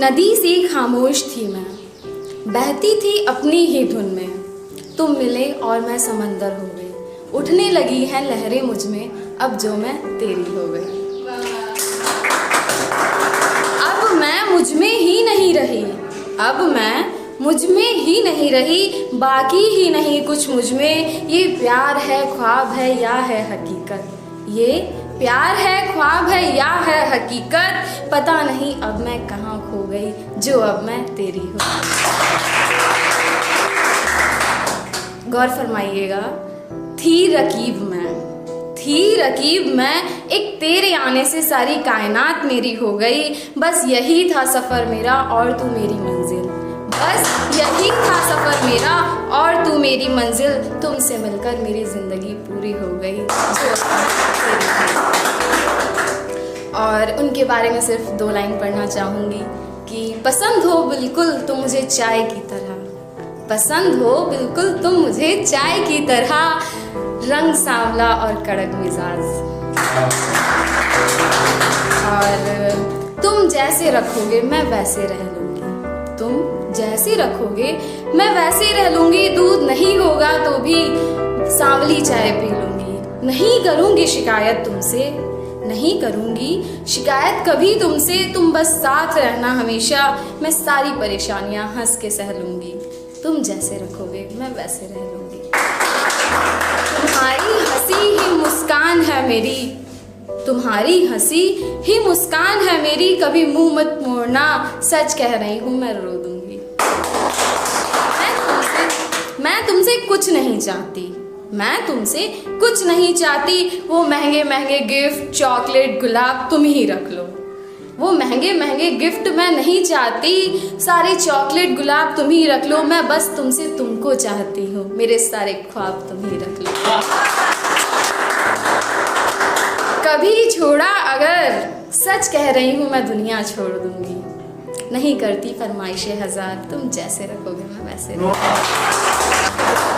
नदी सी खामोश थी मैं, बहती थी अपनी ही धुन में। तुम मिले और मैं समंदर हो गई, उठने लगी हैं लहरें मुझ में, अब जो मैं तेरी हो गई। अब मैं मुझ में ही नहीं रही, अब मैं मुझ में ही नहीं रही, बाकी ही नहीं कुछ मुझ में। ये प्यार है ख्वाब है या है हकीकत, ये प्यार है ख्वाब है या है हकीकत, पता नहीं अब मैं कहाँ खो गई, जो अब मैं तेरी हो। गौर फरमाइएगा, थी रकीब मैं, एक तेरे आने से सारी कायनात मेरी हो गई। बस यही था सफ़र मेरा और तू मेरी मंजिल, बस यही था सफ़र मेरा और तू मेरी मंजिल। तुमसे मिलकर मेरी ज़िंदगी पूरी हो गई, जो और उनके बारे में सिर्फ 2 लाइन पढ़ना चाहूँगी कि पसंद हो बिल्कुल तुम मुझे चाय की तरह, पसंद हो बिल्कुल तुम मुझे चाय की तरह, रंग सांवला और कड़क मिजाज, और तुम जैसे रखोगे मैं वैसे रह लूँगी, तुम जैसे रखोगे मैं वैसे रह लूँगी। दूध नहीं होगा तो भी सांवली चाय पी लूँगी। नहीं करूँगी शिकायत तुमसे, नहीं करूँगी शिकायत कभी तुमसे, तुम बस साथ रहना हमेशा, मैं सारी परेशानियाँ हंस के सह लूँगी। तुम जैसे रखोगे मैं वैसे रह लूँगी। तुम्हारी हंसी ही मुस्कान है मेरी, तुम्हारी हंसी ही मुस्कान है मेरी, कभी मुंह मत मोड़ना, सच कह रही हूँ मैं रो दूँगी। मैं तुमसे कुछ नहीं चाहती, मैं तुमसे कुछ नहीं चाहती। वो महंगे महंगे गिफ्ट चॉकलेट गुलाब तुम ही रख लो, वो महंगे महंगे गिफ्ट मैं नहीं चाहती, सारे चॉकलेट गुलाब तुम ही रख लो। मैं बस तुमसे तुमको चाहती हूँ, मेरे सारे ख्वाब तुम ही रख लो। कभी छोड़ा अगर, सच कह रही हूँ मैं दुनिया छोड़ दूँगी। नहीं करती फरमाइशें 1000, तुम जैसे रखोगे मैं वैसे रखूँगी।